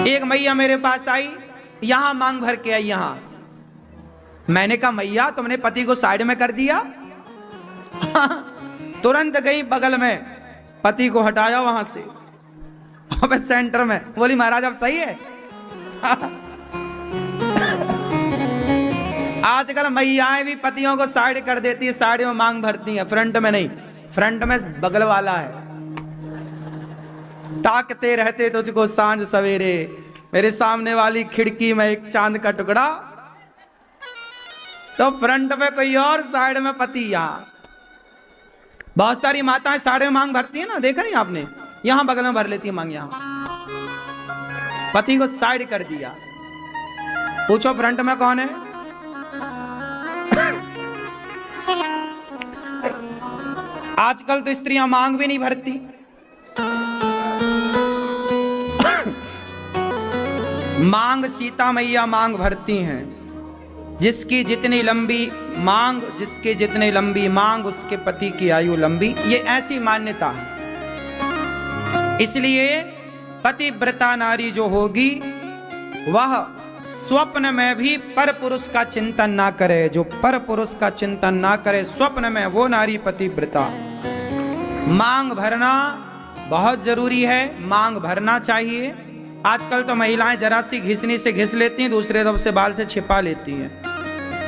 एक मैया मेरे पास आई, यहां मांग भर के आई यहां। मैंने कहा मैया तुमने पति को साइड में कर दिया। तुरंत गई बगल में, पति को हटाया वहां से, अब सेंटर में। बोली महाराज अब सही है। आजकल मैयाएं भी पतियों को साइड कर देती है, साइड में मांग भरती है, फ्रंट में नहीं। फ्रंट में बगल वाला है। ताकते रहते तुझको सांझ सवेरे, मेरे सामने वाली खिड़की में एक चांद का टुकड़ा, तो फ्रंट में कोई और, साइड में पति। यहां बहुत सारी माताएं साइड में मांग भरती है ना, देखा नहीं आपने? यहां बगल में भर लेती है मांग, यहां पति को साइड कर दिया। पूछो फ्रंट में कौन है? आजकल तो स्त्रियां मांग भी नहीं भरती। मांग सीता मैया मांग भरती हैं। जिसकी जितनी लंबी मांग, जिसके जितनी लंबी मांग, उसके पति की आयु लंबी। ये ऐसी मान्यता है। इसलिए पतिव्रता नारी जो होगी वह स्वप्न में भी पर पुरुष का चिंतन ना करे। जो पर पुरुष का चिंतन ना करे स्वप्न में, वो नारी पतिव्रता। मांग भरना बहुत जरूरी है, मांग भरना चाहिए। आजकल तो महिलाएं जरा सी घिसनी से घिस लेती हैं, दूसरे तरफ से बाल से छिपा लेती हैं।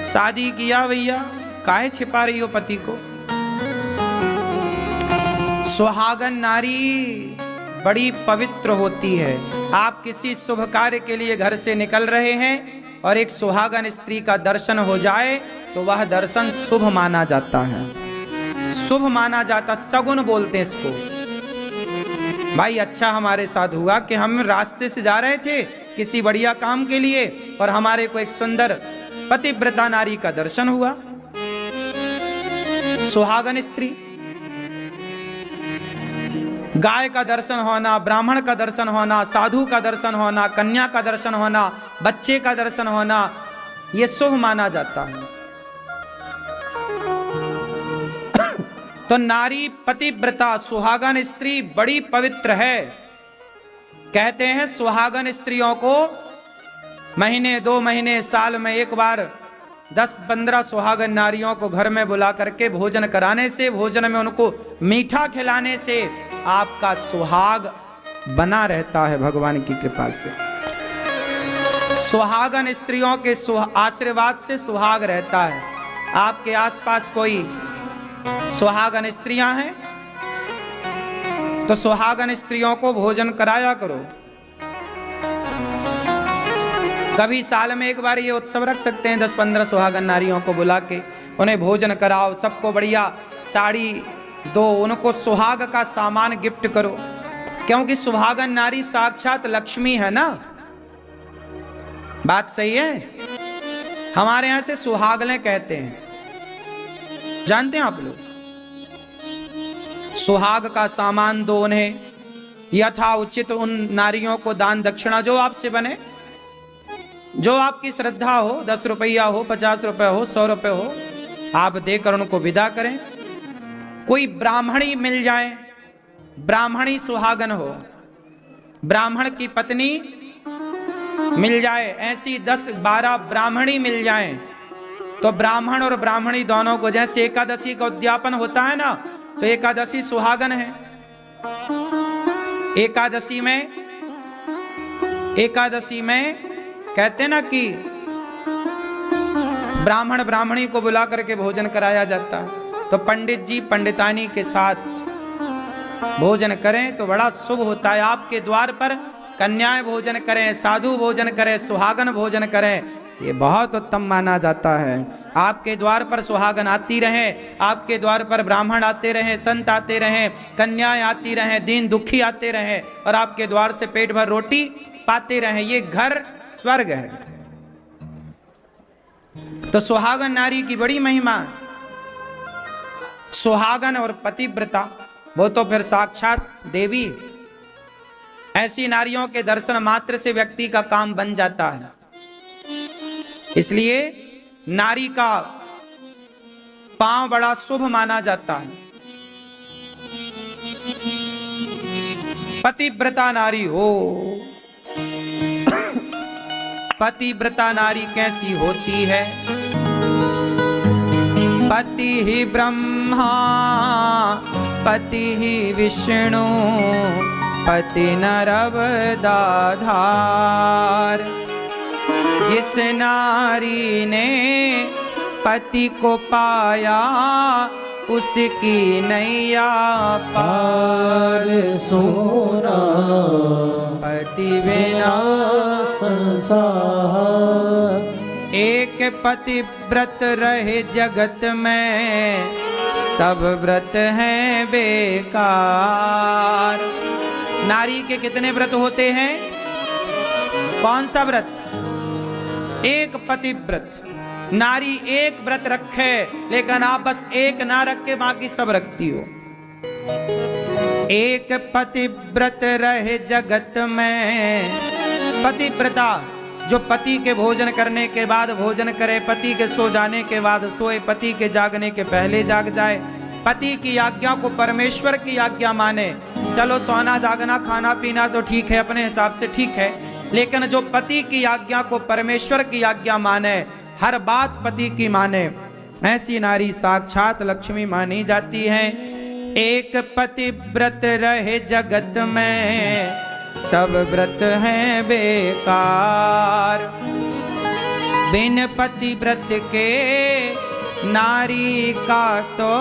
शादी किया भैया, काहे छिपा रही हो पति को? सुहागन नारी बड़ी पवित्र होती है। आप किसी शुभ कार्य के लिए घर से निकल रहे हैं और एक सुहागन स्त्री का दर्शन हो जाए तो वह दर्शन शुभ माना जाता है, शुभ माना जाता, सगुन बोलते हैं इसको। भाई अच्छा हमारे साथ हुआ कि हम रास्ते से जा रहे थे किसी बढ़िया काम के लिए और हमारे को एक सुंदर पतिव्रता नारी का दर्शन हुआ। सुहागन स्त्री, गाय का दर्शन होना, ब्राह्मण का दर्शन होना, साधु का दर्शन होना, कन्या का दर्शन होना, बच्चे का दर्शन होना, यह शुभ माना जाता है। तो नारी पतिव्रता, सुहागन स्त्री बड़ी पवित्र है। कहते हैं सुहागन स्त्रियों को महीने, 2 महीने, साल में एक बार 10-15 सुहागन नारियों को घर में बुला करके भोजन कराने से, भोजन में उनको मीठा खिलाने से आपका सुहाग बना रहता है भगवान की कृपा से। सुहागन स्त्रियों के आशीर्वाद से सुहाग रहता है। आपके आसपास कोई सुहागन स्त्रियां हैं तो सुहागन स्त्रियों को भोजन कराया करो। कभी साल में एक बार ये उत्सव रख सकते हैं, 10-15 सुहागन नारियों को बुला के उन्हें भोजन कराओ, सबको बढ़िया साड़ी दो, उनको सुहाग का सामान गिफ्ट करो, क्योंकि सुहागन नारी साक्षात लक्ष्मी है ना। बात सही है? हमारे यहां से सुहागलें कहते हैं, जानते हैं आप लोग? सुहाग का सामान दो उन्हें, यथा उचित उन नारियों को दान दक्षिणा जो आपसे बने, जो आपकी श्रद्धा हो, 10 रुपया हो, 50 रुपये हो, 100 रुपये हो, आप देकर उनको विदा करें। कोई ब्राह्मणी मिल जाए, ब्राह्मणी सुहागन हो, ब्राह्मण की पत्नी मिल जाए, ऐसी 10-12 ब्राह्मणी मिल जाए तो ब्राह्मण और ब्राह्मणी दोनों को, जैसे एकादशी का उद्यापन होता है ना, तो एकादशी सुहागन है। एकादशी में कहते हैं ना कि ब्राह्मण ब्राह्मणी को बुला करके भोजन कराया जाता है। तो पंडित जी पंडितानी के साथ भोजन करें तो बड़ा शुभ होता है। आपके द्वार पर कन्याएं भोजन करें, साधु भोजन करें, सुहागन भोजन करें, ये बहुत उत्तम माना जाता है। आपके द्वार पर सुहागन आती रहें, आपके द्वार पर ब्राह्मण आते रहें, संत आते रहें, कन्याएं आती रहें, दीन दुखी आते रहें और आपके द्वार से पेट भर रोटी पाते रहें, ये घर स्वर्ग है। तो सुहागन नारी की बड़ी महिमा। सुहागन और पतिव्रता वो तो फिर साक्षात देवी। ऐसी नारियों के दर्शन मात्र से व्यक्ति का काम बन जाता है। इसलिए नारी का पांव बड़ा शुभ माना जाता है। पतिव्रता नारी हो, पतिव्रता नारी कैसी होती है? पति ही ब्रह्मा, पति ही विष्णु, पति नरवदाधार। जिस नारी ने पति को पाया, उसकी नैया पार सोना, पति बिना संसार। एक पति व्रत रहे जगत में, सब व्रत हैं बेकार। नारी के कितने व्रत होते हैं? कौन सा व्रत? एक पति व्रत। नारी एक व्रत रखे, लेकिन आप बस एक ना रख के बाकी सब रखती हो। एक पतिव्रत रहे जगत में। पतिव्रता जो पति के भोजन करने के बाद भोजन करे, पति के सो जाने के बाद सोए, पति के जागने के पहले जाग जाए, पति की आज्ञा को परमेश्वर की आज्ञा माने। चलो सोना जागना खाना पीना तो ठीक है, अपने हिसाब से ठीक है, लेकिन जो पति की आज्ञा को परमेश्वर की आज्ञा माने, हर बात पति की माने, ऐसी नारी साक्षात लक्ष्मी मानी जाती है। एक पति व्रत रहे जगत में, सब व्रत हैं बेकार। बिन पति व्रत के नारी का तो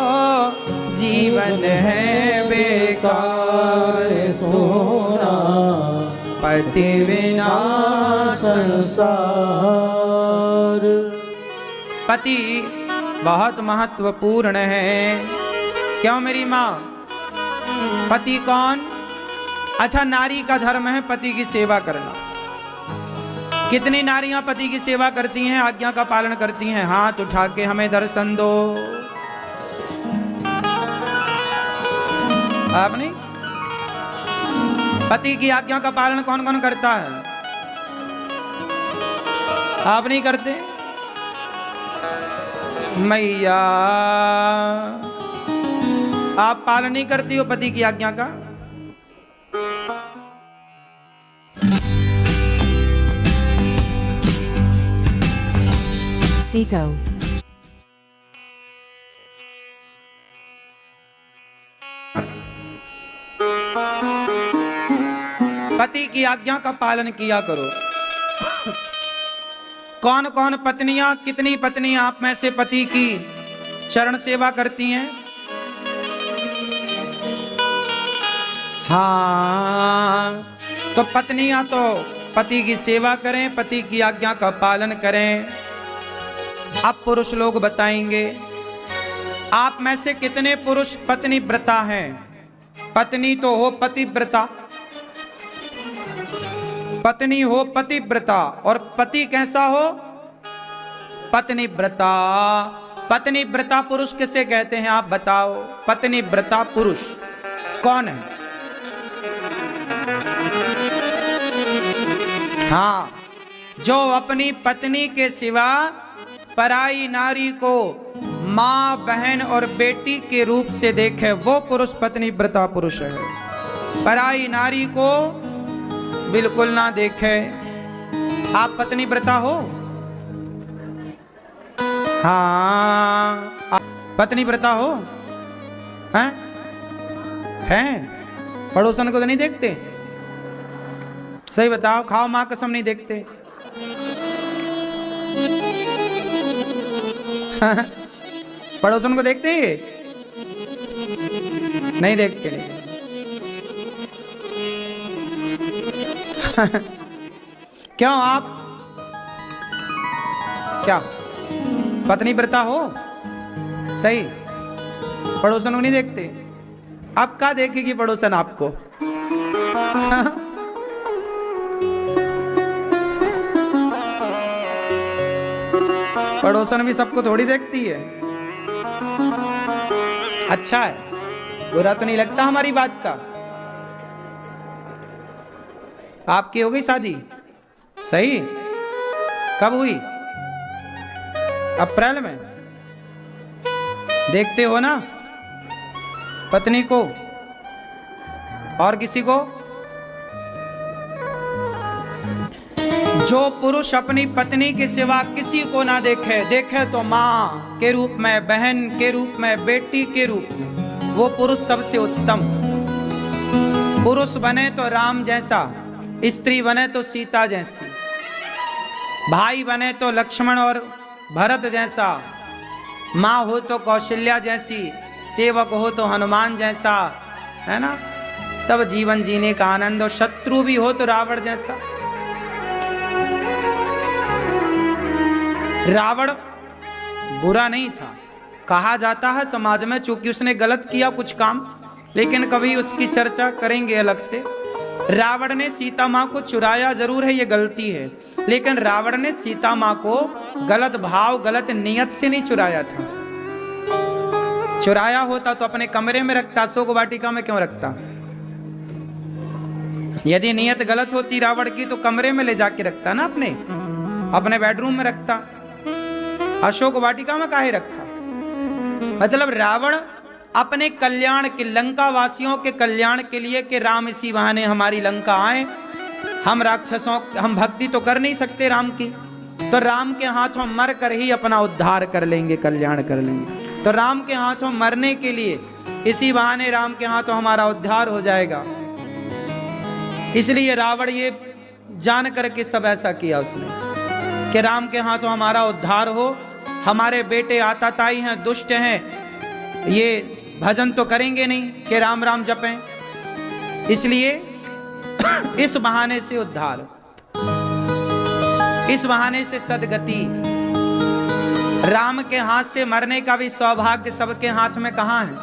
जीवन है बेकार सोना, पति बिना संसार। पति बहुत महत्वपूर्ण है। क्यों मेरी माँ? पति कौन? अच्छा, नारी का धर्म है पति की सेवा करना। कितनी नारियां पति की सेवा करती हैं, आज्ञा का पालन करती हैं? हाथ उठा के हमें दर्शन दो। आप नहीं? पति की आज्ञा का पालन कौन कौन करता है? आप नहीं करते? मैया, आप पालन नहीं करती हो पति की आज्ञा का? Seco. पति की आज्ञा का पालन किया करो। कौन कौन पत्नियां, कितनी पत्नियां आप में से पति की चरण सेवा करती हैं? हाँ, तो पत्नियां तो पति की सेवा करें, पति की आज्ञा का पालन करें। अब पुरुष लोग बताएंगे, आप में से कितने पुरुष पत्नी व्रता हैं? पत्नी तो हो पतिव्रता, पत्नी हो पतिव्रता, और पति कैसा हो? पत्नी व्रता। पत्नी व्रता पुरुष किसे कहते हैं आप बताओ? पत्नी व्रता पुरुष कौन है? हाँ, जो अपनी पत्नी के सिवा पराई नारी को माँ, बहन और बेटी के रूप से देखे, वो पुरुष पत्नी व्रता पुरुष है। पराई नारी को बिल्कुल ना देखे। आप पत्नी व्रता हो? हाँ, पत्नी व्रता हो? हैं? पड़ोसन को तो नहीं देखते? सही बताओ, खाओ मां कसम, नहीं देखते? पड़ोसन को देखते हैं? नहीं देखते। क्यों? आप क्या पत्नी व्रता हो? सही, पड़ोसन को नहीं देखते? अब क्या देखेगी पड़ोसन आपको? पड़ोसन भी सबको थोड़ी देखती है। अच्छा है, बुरा तो नहीं लगता हमारी बात का? आपकी हो गई शादी? सही, कब हुई? अप्रैल में? देखते हो ना पत्नी को और किसी को? जो पुरुष अपनी पत्नी के सिवा किसी को ना देखे, देखे तो माँ के रूप में, बहन के रूप में, बेटी के रूप में, वो पुरुष सबसे उत्तम। पुरुष बने तो राम जैसा, स्त्री बने तो सीता जैसी, भाई बने तो लक्ष्मण और भरत जैसा, माँ हो तो कौशल्या जैसी, सेवक हो तो हनुमान जैसा, है ना। तब जीवन जीने का आनंद। और शत्रु भी हो तो रावण जैसा। रावण बुरा नहीं था, कहा जाता है समाज में, चूंकि उसने गलत किया कुछ काम, लेकिन कभी उसकी चर्चा करेंगे अलग से। रावण ने सीता माँ को चुराया जरूर है, ये गलती है, लेकिन रावण ने सीता माँ को गलत भाव, गलत नियत से नहीं चुराया था। चुराया होता तो अपने कमरे में रखता, अशोक वाटिका में क्यों रखता? यदि नियत गलत होती रावण की तो कमरे में ले जाके रखता ना, अपने बेडरूम में रखता। अशोक वाटिका में काहे रखा? मतलब रावण अपने कल्याण के, लंका वासियों के कल्याण के लिए कि राम इसी बहाने हमारी लंका आए, हम राक्षसों, हम भक्ति तो कर नहीं सकते राम की, तो राम के हाथों मर कर ही अपना उद्धार कर लेंगे, कल्याण कर लेंगे। तो राम के हाथों मरने के लिए इसी बहाने राम के हाथों हमारा उद्धार हो जाएगा। इसलिए रावण ये जान करके सब ऐसा किया उसने कि राम के हाथों हमारा उद्धार हो। हमारे बेटे आताताई हैं, दुष्ट हैं, ये भजन तो करेंगे नहीं कि राम राम जपें, इसलिए इस बहाने से उद्धार, इस बहाने से सदगति। राम के हाथ से मरने का भी सौभाग्य सबके हाथ में कहां है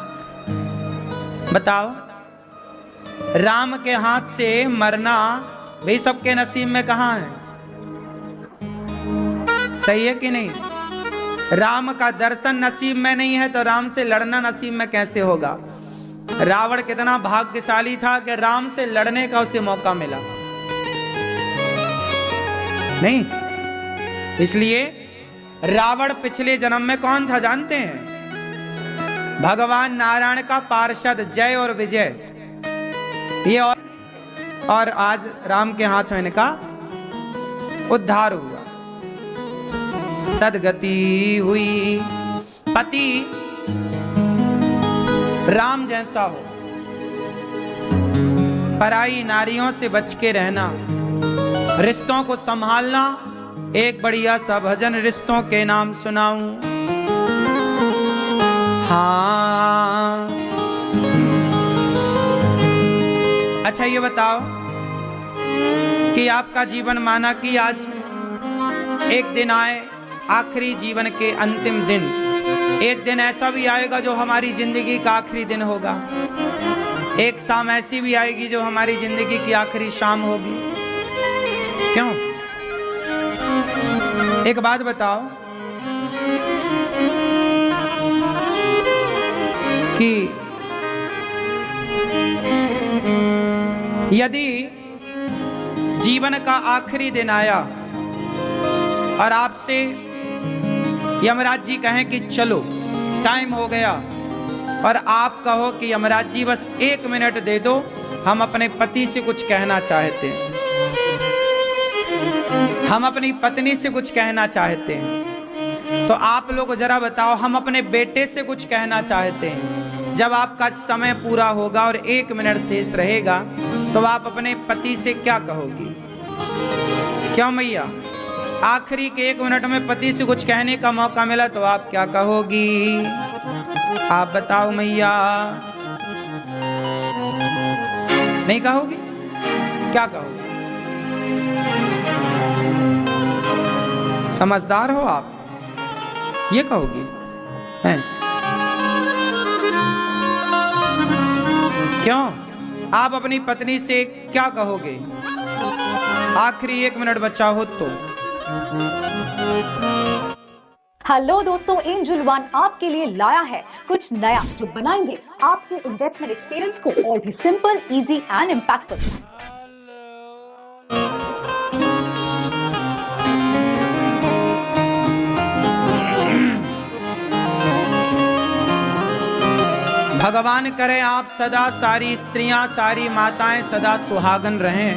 बताओ? राम के हाथ से मरना भी सबके नसीब में कहां है? सही है कि नहीं? राम का दर्शन नसीब में नहीं है तो राम से लड़ना नसीब में कैसे होगा? रावण कितना भाग्यशाली था कि राम से लड़ने का उसे मौका मिला नहीं। इसलिए रावण पिछले जन्म में कौन था जानते हैं? भगवान नारायण का पार्षद, जय और विजय। ये और आज राम के हाथ में इनका उद्धार हुआ, सदगति हुई। पति राम जैसा हो, पराई नारियों से बच के रहना, रिश्तों को संभालना। एक बढ़िया सा भजन रिश्तों के नाम सुनाऊं। हाँ, अच्छा ये बताओ कि आपका जीवन माना कि आज एक दिन आए, आखिरी जीवन के अंतिम दिन, एक दिन ऐसा भी आएगा जो हमारी जिंदगी का आखिरी दिन होगा। एक शाम ऐसी भी आएगी जो हमारी जिंदगी की आखिरी शाम होगी। क्यों? एक बात बताओ कि यदि जीवन का आखिरी दिन आया और आपसे यमराज जी कहें कि चलो टाइम हो गया, और आप कहो कि यमराज जी बस 1 मिनट दे दो, हम अपने पति से कुछ कहना चाहते हैं, हम अपनी पत्नी से कुछ कहना चाहते हैं, तो आप लोग जरा बताओ, हम अपने बेटे से कुछ कहना चाहते हैं। जब आपका समय पूरा होगा और 1 मिनट शेष रहेगा तो आप अपने पति से क्या कहोगी? क्यों मैया? आखिरी के 1 मिनट में पति से कुछ कहने का मौका मिला तो आप क्या कहोगी? आप बताओ मैया। नहीं कहोगी? क्या कहोगी? समझदार हो आप, ये कहोगी हैं? क्यों? आप अपनी पत्नी से क्या कहोगे? आखिरी 1 मिनट बचा हो तो। हेलो दोस्तों, एंजल वन आपके लिए लाया है कुछ नया जो बनाएंगे आपके इन्वेस्टमेंट एक्सपीरियंस को और भी सिंपल, इजी एंड इम्पैक्टफुल। भगवान करे आप सदा, सारी स्त्रियां, सारी माताएं सदा सुहागन रहें।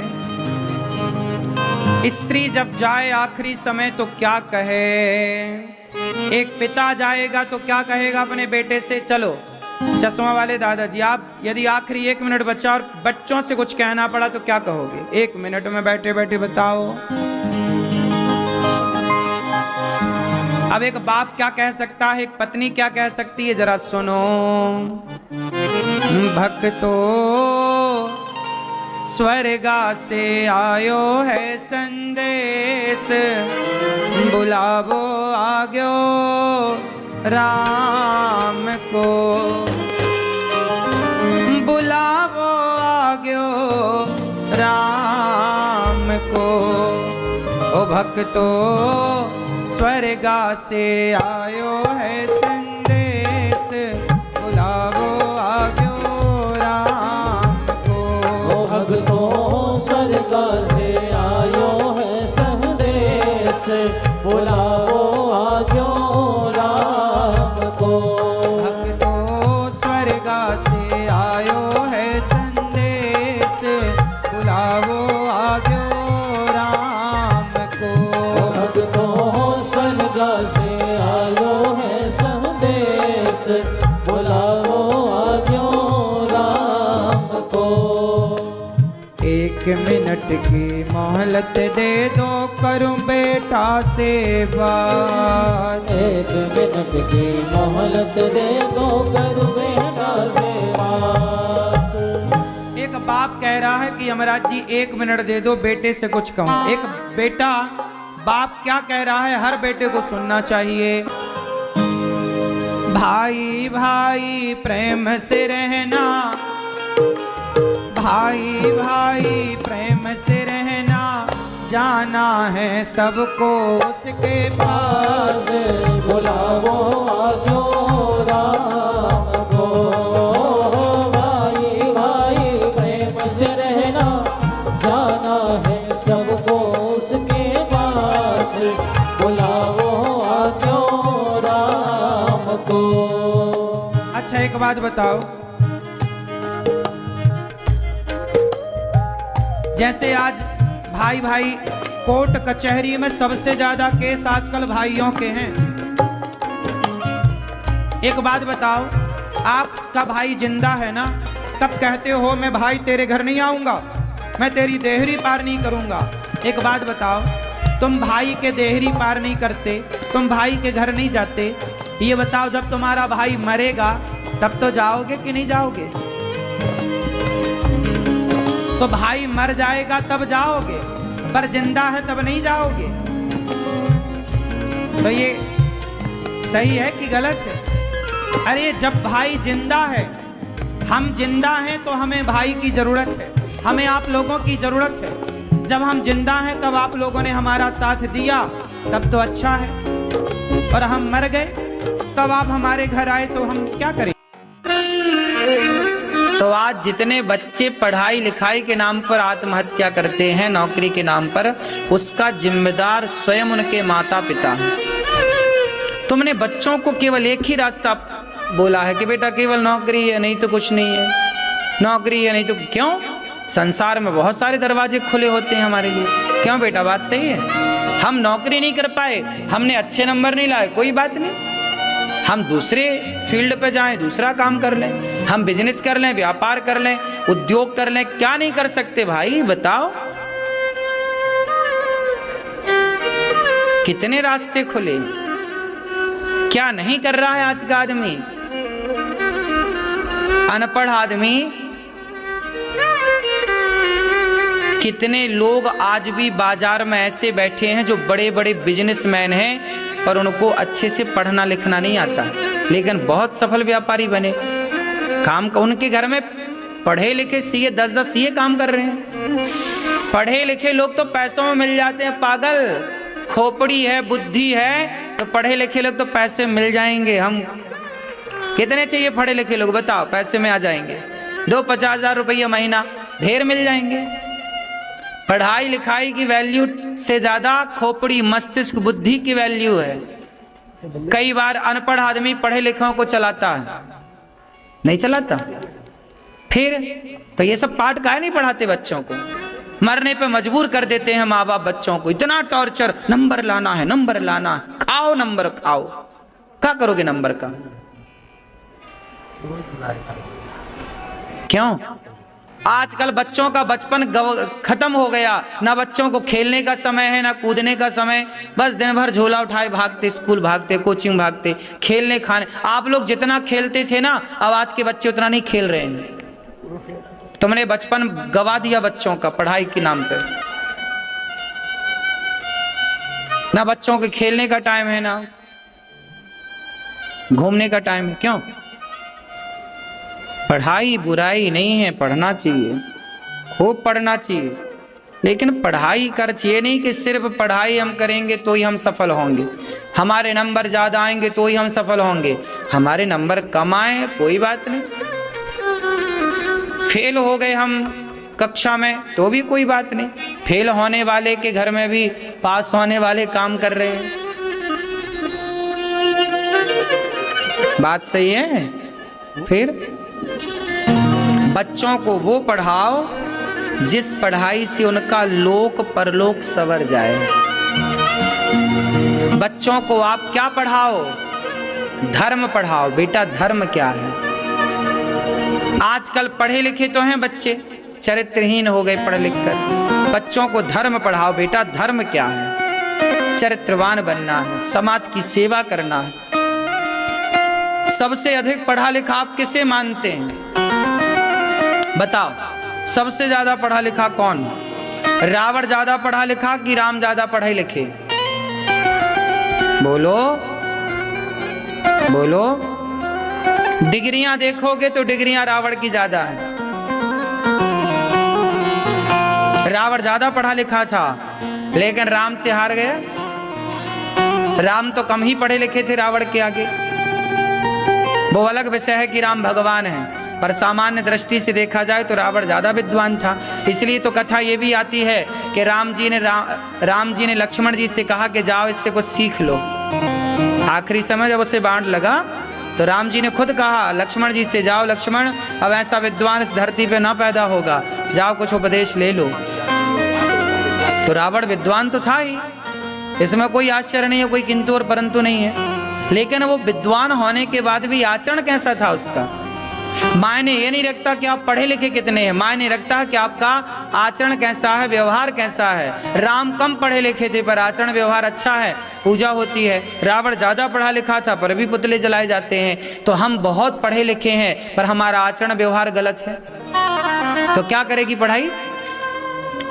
स्त्री जब जाए आखिरी समय तो क्या कहे। एक पिता जाएगा तो क्या कहेगा अपने बेटे से, चलो चश्मा वाले दादाजी आप यदि आखिरी 1 मिनट बचा और बच्चों से कुछ कहना पड़ा तो क्या कहोगे? 1 मिनट में बैठे बैठे बताओ। अब एक बाप क्या कह सकता है, एक पत्नी क्या कह सकती है, जरा सुनो। भक्तो स्वर्गा से आयो है संदेश, बुलावो आग्यो राम को, बुलावो आग्यो राम को। ओ भक्तो स्वर्गा से आयो है संदेश, बुलावो आग्यो राम को। ओ भक्तो स्वर्गा से आयो है संदेश, बुलावो आग्यो राम को। भक्तो स्वर्गा से आयो है संदेश, बुलावो आग्यो राम को। भक्तो स्वर्गा से आयो है संदेश, बुलावो आग्यो राम को। 1 मिनट की मोहलत दे दो, करूं बेटा से बात। 1 मिनट की मोहलत दे दो, करूं बेटा से बात। एक बाप कह रहा है कि यमराज जी 1 मिनट दे दो, बेटे से कुछ कहूं। एक बेटा, बाप क्या कह रहा है, हर बेटे को सुनना चाहिए। भाई भाई प्रेम से रहना, भाई भाई प्रेम से रहना, जाना है सबको उसके पास। बुलावो आग्यो राम को। भाई भाई प्रेम से रहना, जाना है सबको उसके पास। बुलावो आग्यो राम को। अच्छा एक बात बताओ, जैसे आज भाई भाई कोर्ट कचहरी में सबसे ज्यादा केस आजकल भाइयों के हैं। एक बात बताओ, आपका भाई जिंदा है ना, तब कहते हो मैं भाई तेरे घर नहीं आऊंगा, मैं तेरी देहरी पार नहीं करूंगा। एक बात बताओ, तुम भाई के देहरी पार नहीं करते, तुम भाई के घर नहीं जाते, ये बताओ जब तुम्हारा भाई मरेगा तब तो जाओगे कि नहीं जाओगे? तो भाई मर जाएगा तब जाओगे, पर जिंदा है तब नहीं जाओगे। तो ये सही है कि गलत है? अरे जब भाई जिंदा है, हम जिंदा हैं तो हमें भाई की जरूरत है, हमें आप लोगों की जरूरत है। जब हम जिंदा हैं तब आप लोगों ने हमारा साथ दिया, तब तो अच्छा है। और हम मर गए तब आप हमारे घर आए तो हम क्या करें? तो आज जितने बच्चे पढ़ाई लिखाई के नाम पर आत्महत्या करते हैं, नौकरी के नाम पर, उसका जिम्मेदार स्वयं उनके माता पिता हैं। तुमने बच्चों को केवल एक ही रास्ता बोला है कि बेटा केवल नौकरी है, नहीं तो कुछ नहीं है, नौकरी है नहीं तो क्यों? संसार में बहुत सारे दरवाजे खुले होते हैं हमारे लिए। क्यों बेटा, बात सही है। हम नौकरी नहीं कर पाए, हमने अच्छे नंबर नहीं लाए, कोई बात नहीं, हम दूसरे फील्ड पे जाएं, दूसरा काम कर लें, हम बिजनेस कर लें, व्यापार कर लें, उद्योग कर लें, क्या नहीं कर सकते भाई बताओ? कितने रास्ते खुले, क्या नहीं कर रहा है आज का आदमी? अनपढ़ आदमी, कितने लोग आज भी बाजार में ऐसे बैठे हैं जो बड़े बड़े बिजनेसमैन हैं, पर उनको अच्छे से पढ़ना लिखना नहीं आता, लेकिन बहुत सफल व्यापारी बने। काम का उनके घर में पढ़े लिखे सीए 10-10 सीए काम कर रहे हैं। पढ़े लिखे लोग तो पैसों में मिल जाते हैं, पागल, खोपड़ी है, बुद्धि है, तो पढ़े लिखे लोग तो पैसे मिल जाएंगे। हम कितने चाहिए पढ़े लिखे लोग बताओ, पैसे में आ जाएंगे। 50,000 रुपया महीना ढेर मिल जाएंगे। पढ़ाई लिखाई की वैल्यू से ज्यादा खोपड़ी, मस्तिष्क, बुद्धि की वैल्यू है। कई बार अनपढ़ आदमी पढ़े लिखों को चलाता है, नहीं चलाता। फिर तो ये सब पाठ काहे नहीं पढ़ाते बच्चों को? मरने पे मजबूर कर देते हैं माँ बाप बच्चों को, इतना टॉर्चर, नंबर लाना है, नंबर लाना है, खाओ नंबर खाओ। क्या करोगे नंबर का? क्यों? आजकल बच्चों का बचपन खत्म हो गया, ना बच्चों को खेलने का समय है ना कूदने का समय, बस दिन भर झोला उठाए भागते, स्कूल भागते, कोचिंग भागते, खेलने खाने। आप लोग जितना खेलते थे ना, अब आज के बच्चे उतना नहीं खेल रहे हैं। तुमने बचपन गवा दिया बच्चों का पढ़ाई के नाम पे। ना बच्चों के खेलने का टाइम है ना घूमने का टाइम है। क्यों? पढ़ाई बुराई नहीं है, पढ़ना चाहिए, खूब पढ़ना चाहिए, लेकिन पढ़ाई कर चाहिए नहीं कि सिर्फ पढ़ाई हम करेंगे तो ही हम सफल होंगे, हमारे नंबर ज़्यादा आएंगे तो ही हम सफल होंगे। हमारे नंबर कम आए कोई बात नहीं, फेल हो गए हम कक्षा में तो भी कोई बात नहीं, फेल होने वाले के घर में भी पास होने वाले काम कर रहे हैं। बात सही है? फिर बच्चों को वो पढ़ाओ जिस पढ़ाई से उनका लोक परलोक सवर जाए। बच्चों को आप क्या पढ़ाओ? धर्म पढ़ाओ। बेटा धर्म क्या है? आजकल पढ़े लिखे तो हैं बच्चे, चरित्रहीन हो गए पढ़ लिख कर। बच्चों को धर्म पढ़ाओ। बेटा धर्म क्या है? चरित्रवान बनना है, समाज की सेवा करना है। सबसे अधिक पढ़ा लिखा आप किसे मानते हैं? बताओ, सबसे ज्यादा पढ़ा लिखा कौन? रावण ज्यादा पढ़ा लिखा कि राम ज्यादा पढ़े लिखे? बोलो बोलो। डिग्रियां देखोगे तो डिग्रियां रावण की ज्यादा है। रावण ज्यादा पढ़ा लिखा था लेकिन राम से हार गया। राम तो कम ही पढ़े लिखे थे रावण के आगे। वो अलग विषय है कि राम भगवान है, पर सामान्य दृष्टि से देखा जाए तो रावण ज्यादा विद्वान था। इसलिए तो कथा ये भी आती है कि राम जी ने लक्ष्मण जी से कहा कि जाओ इससे कुछ सीख लो। आखिरी समय जब उसे बाण लगा तो राम जी ने खुद कहा लक्ष्मण जी से, जाओ लक्ष्मण, अब ऐसा विद्वान इस धरती पे ना पैदा होगा, जाओ कुछ उपदेश ले लो। तो रावण विद्वान तो था ही, इसमें कोई आश्चर्य नहीं है, कोई किंतु और परंतु नहीं है। लेकिन वो विद्वान होने के बाद भी आचरण कैसा था उसका? मायने ये नहीं रखता कि आप पढ़े लिखे कितने हैं, मायने रखता है कि आपका आचरण कैसा है, व्यवहार कैसा है। राम कम पढ़े लिखे थे पर आचरण व्यवहार अच्छा है, पूजा होती है। रावण ज्यादा पढ़ा लिखा था पर भी पुतले जलाए जाते हैं। तो हम बहुत पढ़े लिखे हैं पर हमारा आचरण व्यवहार गलत है, तो क्या करेगी पढ़ाई?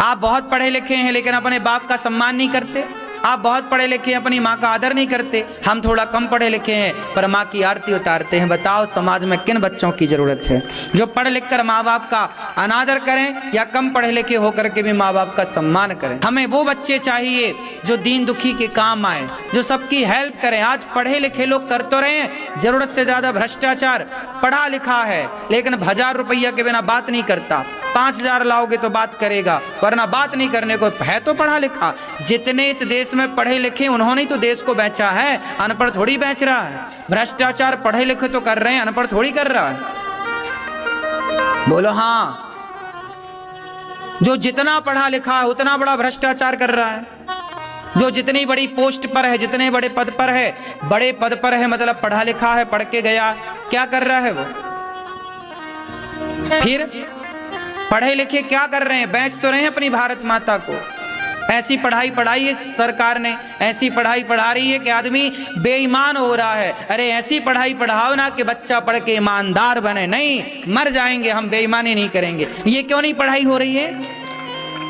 आप बहुत पढ़े लिखे हैं लेकिन अपने बाप का सम्मान नहीं करते। आप बहुत पढ़े लिखे हैं, अपनी माँ का आदर नहीं करते। हम थोड़ा कम पढ़े लिखे हैं पर माँ की आरती उतारते हैं। बताओ समाज में किन बच्चों की जरूरत है जो पढ़ लिख कर माँ बाप का अनादर करें या कम पढ़े लिखे होकर के भी माँ बाप का सम्मान करें? हमें वो बच्चे चाहिए जो दीन दुखी के काम आए, जो सबकी हेल्प करें। आज पढ़े लिखे लोग कर तो रहे हैं, जरूरत से ज्यादा भ्रष्टाचार। पढ़ा लिखा है लेकिन 1000 रुपया के बिना बात नहीं करता, 5000 लाओगे तो बात करेगा, वरना बात नहीं करने को है। तो पढ़ा लिखा जितने इस देश में पढ़े लिखे उन्होंने ही तो देश को बेचा है, अनपढ़ थोड़ी बेच रहा है। भ्रष्टाचार पढ़े लिखे तो कर रहे हैं, अनपढ़ थोड़ी कर रहा है। बोलो हाँ। जो जितना पढ़ा लिखा है उतना बड़ा भ्रष्टाचार कर रहा है। जो जितनी बड़ी पोस्ट पर है, जितने बड़े पद पर है, बड़े पद पर है मतलब पढ़ा लिखा है, पढ़ के गया, क्या कर रहा है वो? फिर पढ़े लिखे क्या कर रहे हैं? बेच तो रहे हैं अपनी भारत माता को। ऐसी पढ़ाई पढ़ाई है सरकार ने, ऐसी पढ़ाई पढ़ा रही है कि आदमी बेईमान हो रहा है। अरे ऐसी पढ़ाई पढ़ाओ ना कि बच्चा पढ़ के ईमानदार बने। नहीं, मर जाएंगे हम, बेईमानी नहीं करेंगे। ये क्यों नहीं पढ़ाई हो रही है?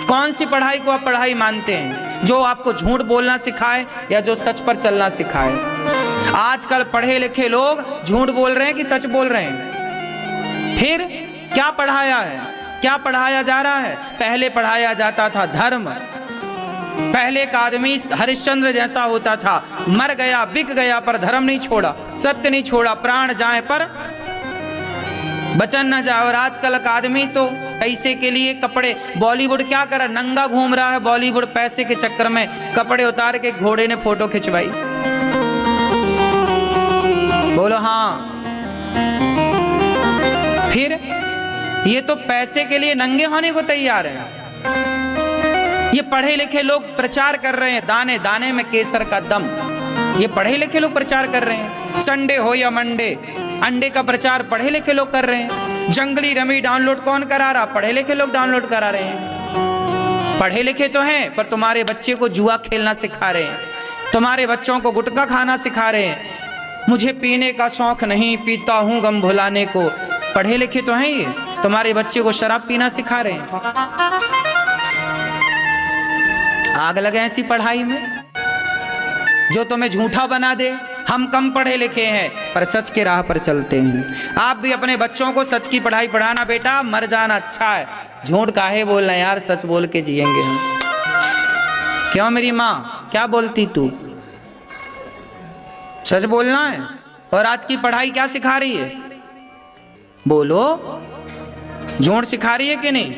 कौन सी पढ़ाई को आप पढ़ाई मानते हैं? जो आपको झूठ बोलना सिखाए या जो सच पर चलना सिखाए? आजकल पढ़े लिखे लोग झूठ बोल रहे हैं कि सच बोल रहे हैं? फिर क्या पढ़ाया है, क्या पढ़ाया जा रहा है? पहले पढ़ाया जाता था धर्म। पहले का आदमी हरिश्चंद्र जैसा होता था, मर गया बिक गया पर धर्म नहीं छोड़ा, सत्य नहीं छोड़ा, प्राण जाए पर बचन न जाए। और आजकल का आदमी तो पैसे के लिए कपड़े, बॉलीवुड क्या कर रहा है? नंगा घूम रहा है बॉलीवुड। पैसे के चक्कर में कपड़े उतार के घोड़े ने फोटो खिंचवाई। बोलो हाँ। फिर ये तो पैसे के लिए नंगे होने को तैयार है। ये पढ़े लिखे लोग प्रचार कर रहे हैं दाने दाने में केसर का दम। ये पढ़े लिखे लोग प्रचार कर रहे हैं। संडे हो या मंडे, अंडे का प्रचार पढ़े लिखे लोग कर रहे हैं। जंगली रमी डाउनलोड कौन करा रहा? पढ़े लिखे लोग डाउनलोड करा रहे हैं। पढ़े लिखे तो हैं पर तुम्हारे बच्चे को जुआ खेलना सिखा रहे हैं, तुम्हारे बच्चों को गुटखा खाना सिखा रहे हैं। मुझे पीने का शौक नहीं, पीता हूं गम भुलाने को। पढ़े लिखे तो हैं ये, तुम्हारे बच्चे को शराब पीना सिखा रहे हैं। आग लगे ऐसी पढ़ाई में जो तुम्हें झूठा बना दे। हम कम पढ़े लिखे हैं पर सच के राह पर चलते हैं। आप भी अपने बच्चों को सच की पढ़ाई पढ़ाना बेटा, मर जाना अच्छा है। झूठ काहे बोलना यार, सच बोल के जिएंगे हम। क्यों मेरी माँ, क्या बोलती तू? सच बोलना है। और आज की पढ़ाई क्या सिखा रही है? बोलो, झूठ सिखा रही है कि नहीं?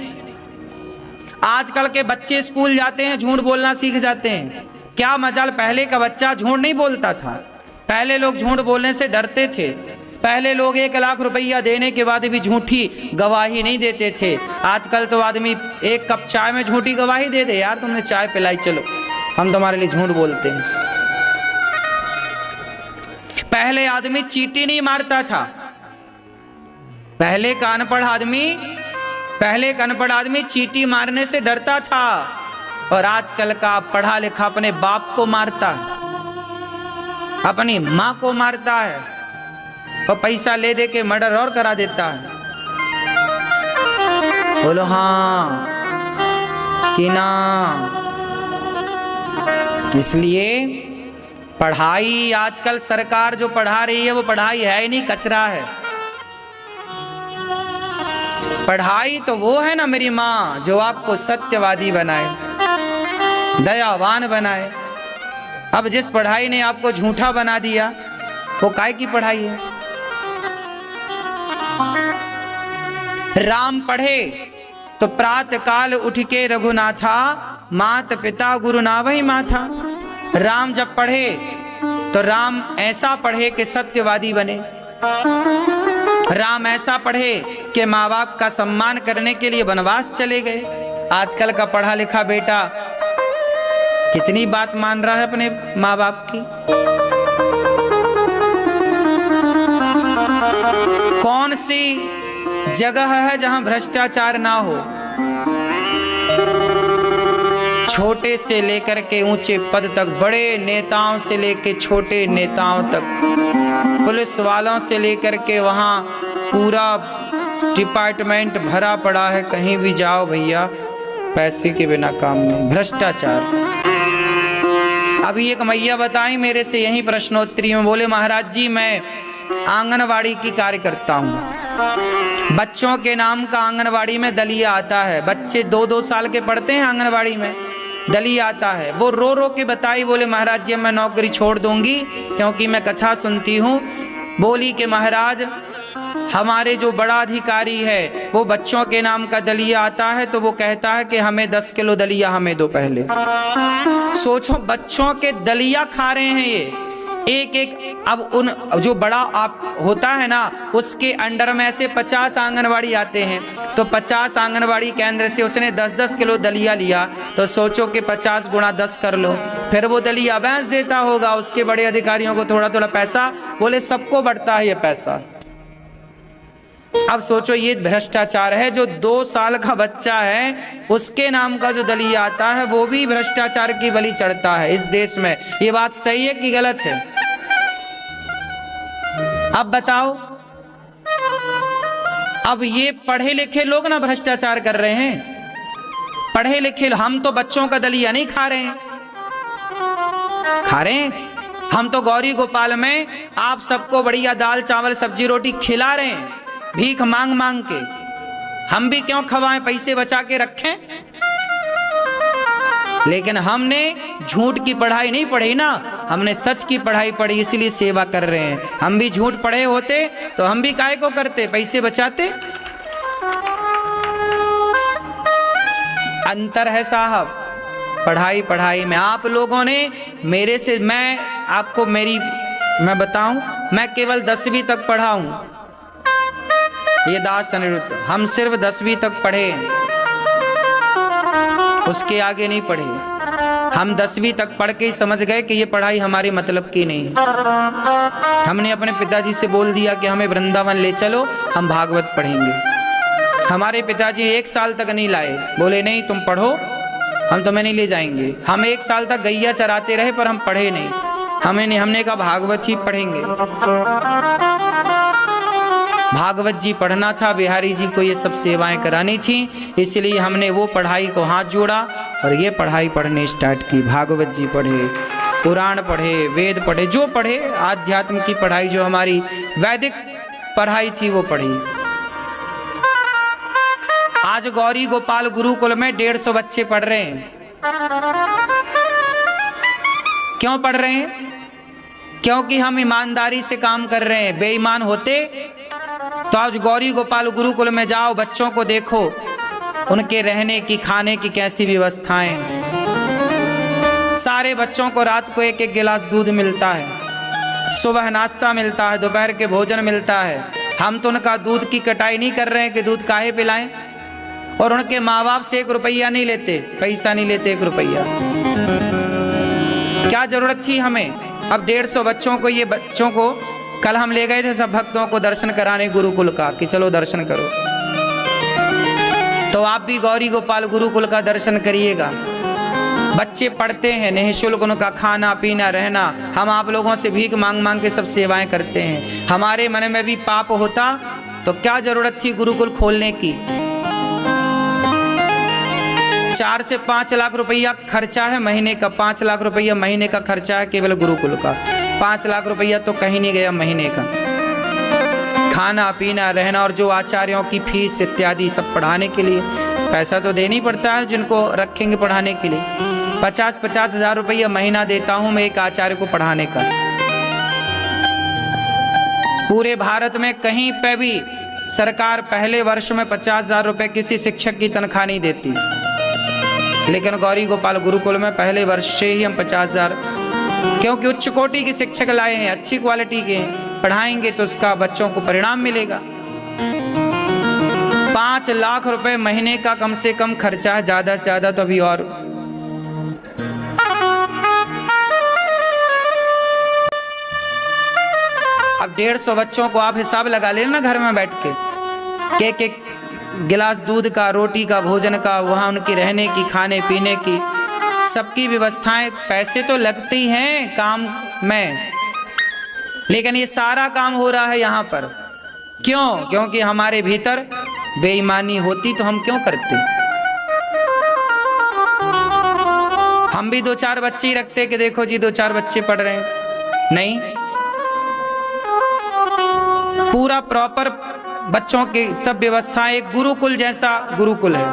आजकल के बच्चे स्कूल जाते हैं, झूठ बोलना सीख जाते हैं। क्या मजाल, पहले का बच्चा झूठ नहीं बोलता था। पहले लोग झूठ बोलने से डरते थे। पहले लोग 1 लाख रुपया देने के बाद भी झूठी गवाही नहीं देते थे। आजकल तो आदमी 1 कप चाय में झूठी गवाही दे दे, यार तुमने चाय पिलाई, चलो हम तुम्हारे लिए झूठ बोलते हैं। पहले आदमी चींटी नहीं मारता था। पहले का अनपढ़ आदमी चींटी मारने से डरता था। और आजकल का पढ़ा लिखा अपने बाप को मारता है, अपनी माँ को मारता है और पैसा ले दे के मर्डर और करा देता है। बोलो हाँ कि ना? इसलिए पढ़ाई आजकल सरकार जो पढ़ा रही है वो पढ़ाई है ही नहीं, कचरा है। पढ़ाई तो वो है ना मेरी माँ जो आपको सत्यवादी बनाए, दयावान बनाए। अब जिस पढ़ाई ने आपको झूठा बना दिया वो काय की पढ़ाई है? राम पढ़े तो प्रातः काल उठ के रघुनाथा, मात पिता गुरु नावहि माथा। राम जब पढ़े तो राम ऐसा पढ़े कि सत्यवादी बने। राम ऐसा पढ़े कि माँ बाप का सम्मान करने के लिए वनवास चले गए। आजकल का पढ़ा लिखा बेटा कितनी बात मान रहा है अपने माँ बाप की। कौन सी जगह है जहां भ्रष्टाचार ना हो? छोटे से लेकर के ऊंचे पद तक, बड़े नेताओं से लेकर छोटे नेताओं तक, पुलिस वालों से लेकर के वहां पूरा डिपार्टमेंट भरा पड़ा है। कहीं भी जाओ भैया, पैसे के बिना काम नहीं, भ्रष्टाचार। अभी एक मैया बताई मेरे से यही प्रश्नोत्तरी में, बोले महाराज जी मैं आंगनवाड़ी की कार्य करता हूँ। बच्चों के नाम का आंगनवाड़ी में दलिया आता है। बच्चे 2-2 साल के पढ़ते हैं आंगनवाड़ी में, दलिया आता है। वो रो रो के बताई, बोले महाराज जी मैं नौकरी छोड़ दूंगी क्योंकि मैं कथा सुनती हूँ। बोली कि महाराज हमारे जो बड़ा अधिकारी है वो बच्चों के नाम का दलिया आता है तो वो कहता है कि हमें 10 किलो दलिया हमें दो पहले। सोचो बच्चों के दलिया खा रहे हैं ये एक। अब उन जो बड़ा आप होता है ना उसके अंडर में ऐसे 50 आंगनवाड़ी आते हैं, तो 50 आंगनवाड़ी केंद्र से उसने 10-10 किलो दलिया लिया, तो सोचो कि 50 गुणा 10 कर लो, फिर वो दलिया बेच देता होगा उसके बड़े अधिकारियों को थोड़ा थोड़ा पैसा। बोले सबको बढ़ता है ये पैसा। अब सोचो ये भ्रष्टाचार है। जो 2 साल का बच्चा है उसके नाम का जो दलिया आता है वो भी भ्रष्टाचार की बलि चढ़ता है इस देश में। ये बात सही है कि गलत है? अब बताओ। अब ये पढ़े लिखे लोग ना भ्रष्टाचार कर रहे हैं। पढ़े लिखे हम तो बच्चों का दलिया नहीं खा रहे हैं, खा रहे हैं हम तो गौरी गोपाल में आप सबको बढ़िया दाल चावल सब्जी रोटी खिला रहे हैं, भीख मांग मांग के। हम भी क्यों खवाएं, पैसे बचा के रखें? लेकिन हमने झूठ की पढ़ाई नहीं पढ़ी ना, हमने सच की पढ़ाई पढ़ी, इसलिए सेवा कर रहे हैं। हम भी झूठ पढ़े होते तो हम भी काहे को करते, पैसे बचाते। अंतर है साहब पढ़ाई पढ़ाई में। आप लोगों ने मेरे से, मैं आपको मैं बताऊं, मैं केवल 10वीं तक पढ़ा हूं। ये दास अनिरुद्ध, हम सिर्फ 10वीं तक पढ़े हैं। उसके आगे नहीं पढ़े। हम 10वीं तक पढ़ के ही समझ गए कि ये पढ़ाई हमारे मतलब की नहीं है। हमने अपने पिताजी से बोल दिया कि हमें वृंदावन ले चलो, हम भागवत पढ़ेंगे। हमारे पिताजी 1 साल तक नहीं लाए, बोले नहीं तुम पढ़ो, हम तुम्हें नहीं ले जाएंगे। हम 1 साल तक गैया चराते रहे पर हम पढ़े नहीं। हमने कहा भागवत ही पढ़ेंगे। भागवत जी पढ़ना था, बिहारी जी को ये सब सेवाएं करानी थी, इसलिए हमने वो पढ़ाई को हाथ जोड़ा और ये पढ़ाई पढ़ने स्टार्ट की। भागवत जी पढ़े, पुराण पढ़े, वेद पढ़े, जो पढ़े, आध्यात्म की पढ़ाई जो हमारी वैदिक पढ़ाई थी वो पढ़ी। आज गौरी गोपाल गुरुकुल में 150 बच्चे पढ़ रहे हैं। क्यों पढ़ रहे हैं? क्योंकि हम ईमानदारी से काम कर रहे हैं। बेईमान होते तो आज गौरी गोपाल गुरुकुल में जाओ, बच्चों को देखो, उनके रहने की, खाने की कैसी व्यवस्थाएं। सारे बच्चों को रात को 1-1 गिलास दूध मिलता है, सुबह नाश्ता मिलता है, दोपहर के भोजन मिलता है। हम तो उनका दूध की कटाई नहीं कर रहे हैं कि दूध काहे पिलाएं, और उनके माँ बाप से 1 रुपया नहीं लेते, पैसा नहीं लेते 1 रुपया। क्या जरूरत थी हमें? अब 150 बच्चों को, ये बच्चों को कल हम ले गए थे सब भक्तों को दर्शन कराने गुरुकुल का, कि चलो दर्शन करो। तो आप भी गौरी गोपाल गुरुकुल का दर्शन करिएगा। बच्चे पढ़ते हैं, निःशुल्क उनका खाना पीना रहना। हम आप लोगों से भीख मांग मांग के सब सेवाएं करते हैं। हमारे मन में भी पाप होता तो क्या जरूरत थी गुरुकुल खोलने की? 4 से 5 लाख रुपया खर्चा है महीने का। 5 लाख रुपया महीने का खर्चा है केवल गुरुकुल का। 5 लाख रुपया तो कहीं नहीं गया महीने का। खाना पीना रहना और जो आचार्यों की फीस इत्यादि सब पढ़ाने के लिए पैसा तो देना ही पड़ता है, जिनको रखेंगे पढ़ाने के लिए। 50-50 हजार रुपया महीना देता हूं मैं एक आचार्य को पढ़ाने का। पूरे भारत में कहीं पे भी सरकार पहले वर्ष में 50,000 रुपए किसी शिक्षक की तनख्वाह नहीं देती, लेकिन गौरी गोपाल गुरुकुल में पहले वर्ष से ही हम 50,000, क्योंकि उच्च कोटि के शिक्षक लाए हैं, अच्छी क्वालिटी के पढ़ाएंगे तो उसका बच्चों को परिणाम मिलेगा। 5 लाख रुपए महीने का कम से कम खर्चा है, ज्यादा से ज्यादा तो अभी और। अब 150 बच्चों को आप हिसाब लगा लेना घर में बैठ के, एक गिलास दूध का, रोटी का, भोजन का, वहां उनके रहने की, खाने पीने की सबकी व्यवस्थाएं। पैसे तो लगते ही हैं काम में, लेकिन ये सारा काम हो रहा है यहाँ पर। क्यों? क्योंकि हमारे भीतर बेईमानी होती तो हम क्यों करते? हम भी 2-4 बच्चे ही रखते कि देखो जी 2-4 बच्चे पढ़ रहे हैं। नहीं, पूरा प्रॉपर बच्चों की सब व्यवस्थाएं, एक गुरुकुल जैसा गुरुकुल है।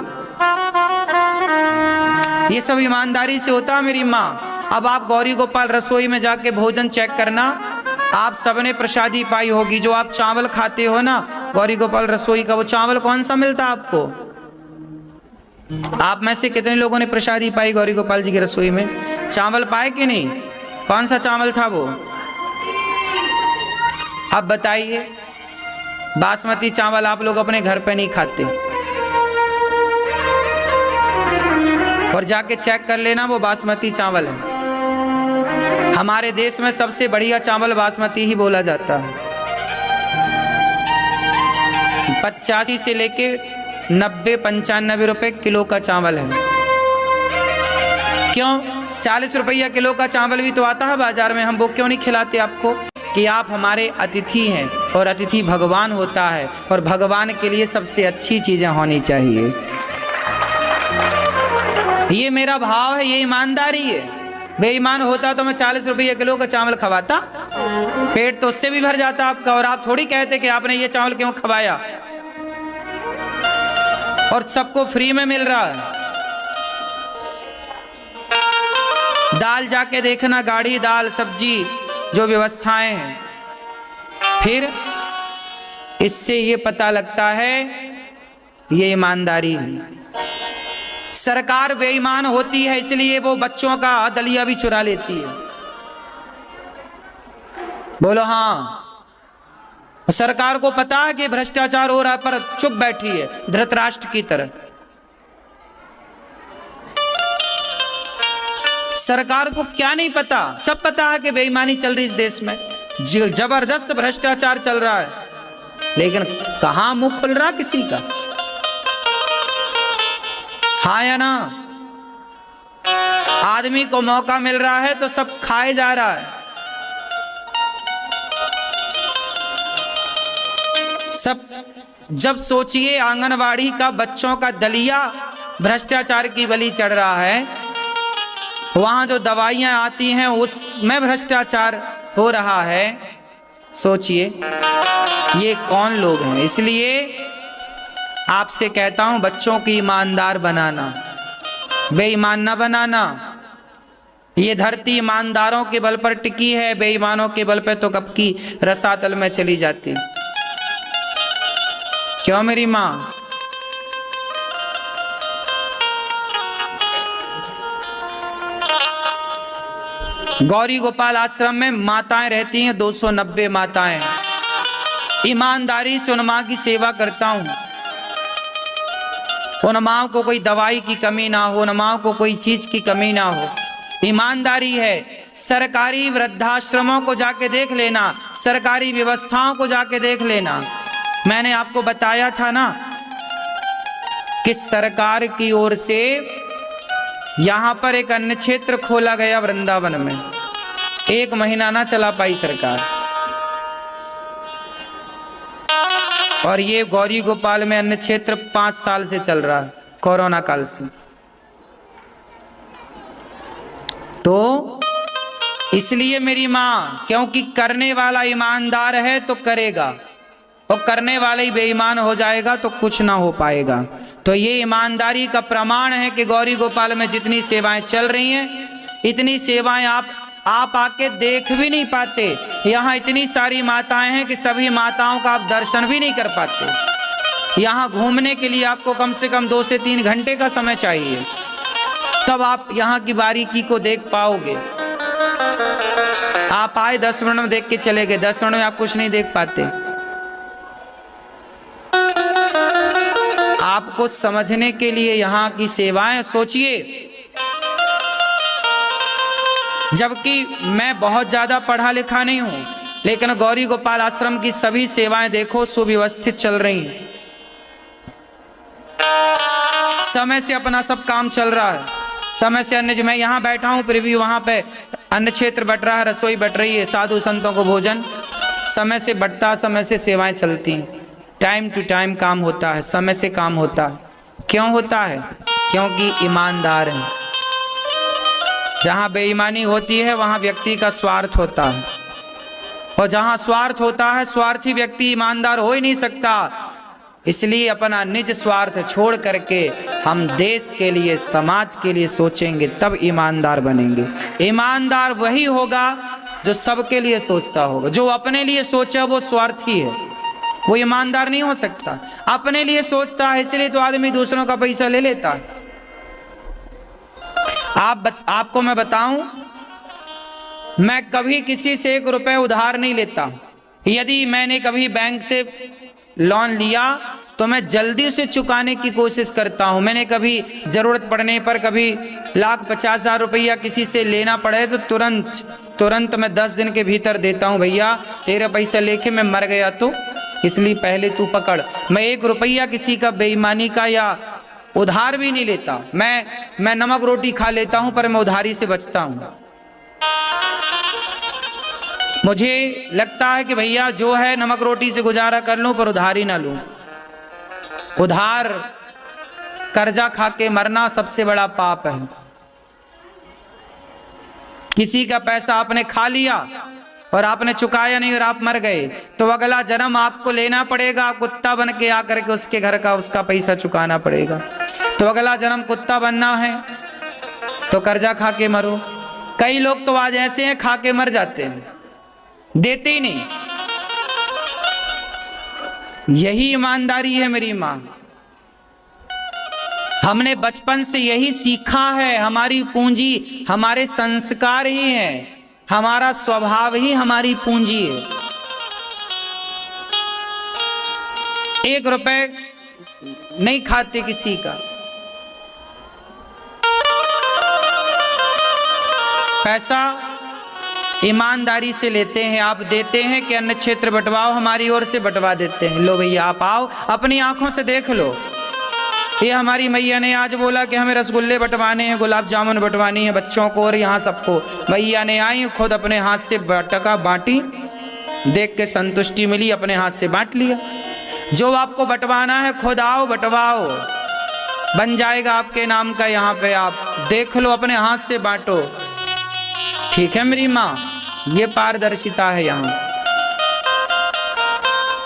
ये सब ईमानदारी से होता है मेरी माँ। अब आप गौरी गोपाल रसोई में जाके भोजन चेक करना, आप सबने प्रसादी पाई होगी। जो आप चावल खाते हो ना गौरी गोपाल रसोई का, वो चावल कौन सा मिलता है आपको? आप में से कितने लोगों ने प्रसादी पाई गौरी गोपाल जी की रसोई में? चावल पाए कि नहीं? कौन सा चावल था वो? अब बताइए। बासमती चावल आप लोग अपने घर पे नहीं खाते, और जाके चेक कर लेना वो बासमती चावल है। हमारे देश में सबसे बढ़िया चावल बासमती ही बोला जाता है। 85 से लेके 90-95 रुपए किलो का चावल है। क्यों? 40 रुपया किलो का चावल भी तो आता है बाजार में। हम वो क्यों नहीं खिलाते आपको? कि आप हमारे अतिथि हैं, और अतिथि भगवान होता है, और भगवान के लिए सबसे अच्छी चीजें होनी चाहिए। ये मेरा भाव है, ये ईमानदारी है। बेईमान होता तो मैं 40 रुपये किलो का चावल खवाता, पेट तो उससे भी भर जाता आपका। और आप थोड़ी कहते कि आपने ये चावल क्यों खवाया, और सबको फ्री में मिल रहा है। दाल जाके देखना, गाढ़ी दाल, सब्जी, जो व्यवस्थाएं हैं। फिर इससे ये पता लगता है ये ईमानदारी है। सरकार बेईमान होती है, इसलिए वो बच्चों का दलिया भी चुरा लेती है। बोलो हाँ। सरकार को पता है कि भ्रष्टाचार हो रहा है, पर चुप बैठी है धृतराष्ट्र की तरह। सरकार को क्या नहीं पता, सब पता है कि बेईमानी चल रही इस देश में, जबरदस्त भ्रष्टाचार चल रहा है, लेकिन कहां मुंह खुल रहा किसी का? हाँ या ना? आदमी को मौका मिल रहा है तो सब खाए जा रहा है, सब। जब सोचिए आंगनवाड़ी का बच्चों का दलिया भ्रष्टाचार की बलि चढ़ रहा है, वहां जो दवाइयां आती हैं उसमें भ्रष्टाचार हो रहा है, सोचिए ये कौन लोग हैं। इसलिए आपसे कहता हूं, बच्चों की ईमानदार बनाना, बेईमान ना बनाना। ये धरती ईमानदारों के बल पर टिकी है, बेईमानों के बल पर तो कब की रसातल में चली जाती। क्यों मेरी माँ? गौरी गोपाल आश्रम में माताएं रहती हैं, 290 माताएं। ईमानदारी से उन माँ की सेवा करता हूं, उन माँ को कोई दवाई की कमी ना हो, उन माँ को कोई चीज की कमी ना हो। ईमानदारी है। सरकारी वृद्धाश्रमों को जाके देख लेना, सरकारी व्यवस्थाओं को जाके देख लेना। मैंने आपको बताया था ना कि सरकार की ओर से यहां पर एक अन्य क्षेत्र खोला गया वृंदावन में, 1 महीना ना चला पाई सरकार, और ये गौरी गोपाल में अन्य क्षेत्र 5 साल से चल रहा है, कोरोना काल से। तो इसलिए मेरी माँ, क्योंकि करने वाला ईमानदार है तो करेगा, और करने वाला ही बेईमान हो जाएगा तो कुछ ना हो पाएगा। तो ये ईमानदारी का प्रमाण है कि गौरी गोपाल में जितनी सेवाएं चल रही हैं, इतनी सेवाएं आप आके देख भी नहीं पाते। यहाँ इतनी सारी माताएं हैं कि सभी माताओं का आप दर्शन भी नहीं कर पाते। यहाँ घूमने के लिए आपको कम से कम 2 से 3 घंटे का समय चाहिए, तब आप यहाँ की बारीकी को देख पाओगे। आप आए 10 मिनट में देख के चले गए, 10 मिनट में आप कुछ नहीं देख पाते। आपको समझने के लिए यहाँ की सेवाएं सोचिए। जबकि मैं बहुत ज्यादा पढ़ा लिखा नहीं हूं, लेकिन गौरी गोपाल आश्रम की सभी सेवाएं देखो, सुव्यवस्थित चल रही हैं, समय से अपना सब काम चल रहा है, समय से अन्य। मैं यहाँ बैठा हूँ, फिर भी वहां पे अन्य क्षेत्र बट रहा है, रसोई बट रही है, साधु संतों को भोजन समय से बटता, समय से सेवाएं चलती हैं, टाइम टू टाइम काम होता है, समय से काम होता है। क्यों होता है? क्योंकि ईमानदार है। जहां बेईमानी होती है वहां व्यक्ति का स्वार्थ होता है, और जहां स्वार्थ होता है, स्वार्थी व्यक्ति ईमानदार हो ही नहीं सकता। इसलिए अपना निज स्वार्थ छोड़ करके हम देश के लिए, समाज के लिए सोचेंगे, तब ईमानदार बनेंगे। ईमानदार वही होगा जो सबके लिए सोचता होगा। जो अपने लिए सोचे वो स्वार्थी है, वो ईमानदार नहीं हो सकता। अपने लिए सोचता है, इसलिए तो आदमी दूसरों का पैसा ले लेता है। आपको मैं बताऊं, मैं कभी किसी से 1 रुपए उधार नहीं लेता। यदि मैंने कभी बैंक से लोन लिया तो मैं जल्दी उसे चुकाने की कोशिश करता हूं। मैंने कभी जरूरत पड़ने पर कभी 1,50,000 रुपया किसी से लेना पड़े तो तुरंत मैं 10 दिन के भीतर देता हूं। भैया तेरा पैसा लेके मैं मर गया तो इसलिए पहले तू पकड़। मैं 1 रुपया किसी का बेईमानी का या उधार भी नहीं लेता। मैं नमक रोटी खा लेता हूं, पर मैं उधारी से बचता हूं। मुझे लगता है कि भैया जो है नमक रोटी से गुजारा कर लूं, पर उधारी ना लूं। उधार कर्जा खा के मरना सबसे बड़ा पाप है। किसी का पैसा आपने खा लिया और आपने चुकाया नहीं और आप मर गए, तो अगला जन्म आपको लेना पड़ेगा, कुत्ता बन के आकर के उसके घर का उसका पैसा चुकाना पड़ेगा। तो अगला जन्म कुत्ता बनना है तो कर्जा खा के मरो। कई लोग तो आज ऐसे हैं, खा के मर जाते हैं, देते ही नहीं। यही ईमानदारी है मेरी मां। हमने बचपन से यही सीखा है। हमारी पूंजी हमारे संस्कार ही हैं, हमारा स्वभाव ही हमारी पूंजी है। 1 रुपए नहीं खाते किसी का। पैसा ईमानदारी से लेते हैं, आप देते हैं कि अन्य क्षेत्र बंटवाओ, हमारी ओर से बंटवा देते हैं। लो भैया आप आओ, अपनी आंखों से देख लो। ये हमारी मैया ने आज बोला कि हमें रसगुल्ले बंटवाने हैं, गुलाब जामुन बंटवानी है बच्चों को और यहाँ सबको। मैया ने आई खुद अपने हाथ से टका बांटी, देख के संतुष्टि मिली, अपने हाथ से बांट लिया। जो आपको बंटवाना है खुद आओ बंटवाओ, बन जाएगा आपके नाम का। यहाँ पे आप देख लो, अपने हाथ से बांटो। ठीक है मेरी माँ, ये पारदर्शिता है यहाँ।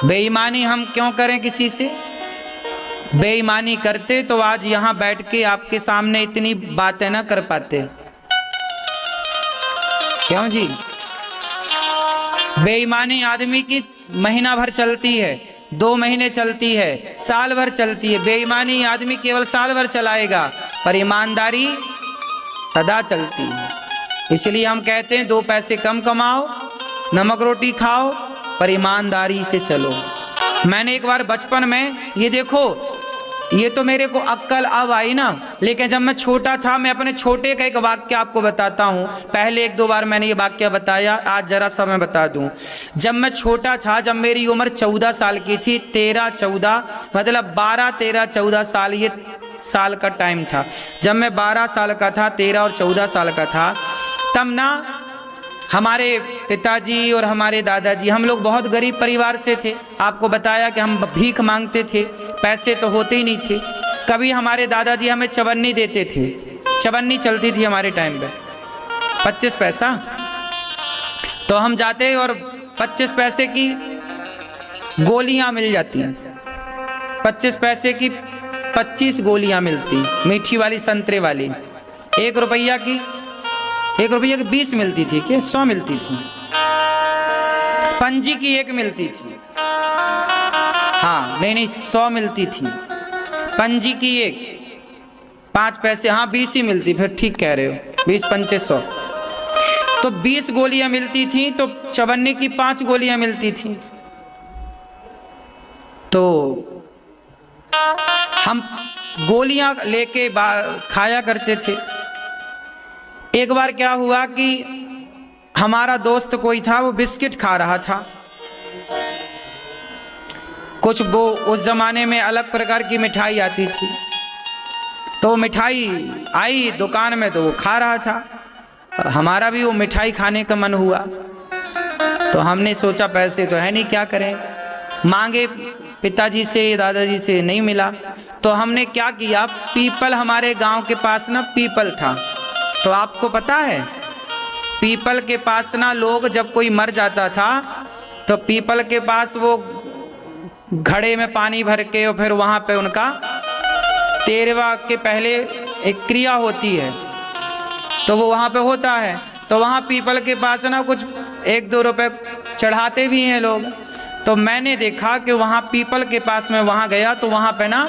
बेईमानी हम क्यों करें किसी से? बेईमानी करते तो आज यहाँ बैठ के आपके सामने इतनी बातें ना कर पाते। क्यों जी? बेईमानी आदमी की महीना भर चलती है, 2 महीने चलती है, साल भर चलती है। बेईमानी आदमी केवल साल भर चलाएगा, पर ईमानदारी सदा चलती है। इसलिए हम कहते हैं 2 पैसे कम कमाओ, नमक रोटी खाओ, पर ईमानदारी से चलो। मैंने एक बार बचपन में, ये देखो, ये तो मेरे को अक्ल अब आई ना, लेकिन जब मैं छोटा था, मैं अपने छोटे का एक वाक्य आपको बताता हूँ। पहले 1-2 बार मैंने ये वाक्य बताया, आज जरा सा मैं बता दूँ। जब मैं छोटा था, जब मेरी उम्र 14 साल की थी, 13-14 मतलब 12-13-14 साल, ये साल का टाइम था। जब मैं 12 साल का था, 13 और 14 साल का था, तब ना हमारे पिताजी और हमारे दादाजी, हम लोग बहुत गरीब परिवार से थे। आपको बताया कि हम भीख मांगते थे, पैसे तो होते ही नहीं थे। कभी हमारे दादाजी हमें चवन्नी देते थे, चवन्नी चलती थी हमारे टाइम पे, 25 पैसा। तो हम जाते और 25 पैसे की गोलियां मिल जाती हैं, 25 पैसे की 25 गोलियां मिलती, मीठी वाली संतरे वाली। 1 रुपया की 20 मिलती थी, क्या 100 मिलती थी। पंजी की 1 मिलती थी, हाँ नहीं 100 मिलती थी। पंजी की 1 5 पैसे, हाँ 20 ही मिलती, फिर ठीक कह रहे हो, 20 पंचे 100। तो 20 गोलियां मिलती थी, तो चवन्नी की 5 गोलियां मिलती थी। तो हम गोलियां लेके खाया करते थे। एक बार क्या हुआ कि हमारा दोस्त कोई था, वो बिस्किट खा रहा था। कुछ वो उस जमाने में अलग प्रकार की मिठाई आती थी, तो मिठाई आई दुकान में, तो वो खा रहा था। हमारा भी वो मिठाई खाने का मन हुआ, तो हमने सोचा पैसे तो है नहीं, क्या करें। मांगे पिताजी से, दादाजी से, नहीं मिला। तो हमने क्या किया, पीपल, हमारे गांव के पास ना पीपल था। तो आपको पता है, पीपल के पास ना लोग जब कोई मर जाता था, तो पीपल के पास वो घड़े में पानी भर के और फिर वहाँ पे उनका 13वां के पहले एक क्रिया होती है, तो वो वहाँ पे होता है। तो वहाँ पीपल के पास ना कुछ 1-2 रुपए चढ़ाते भी हैं लोग। तो मैंने देखा कि वहाँ पीपल के पास में वहाँ गया, तो वहाँ पे ना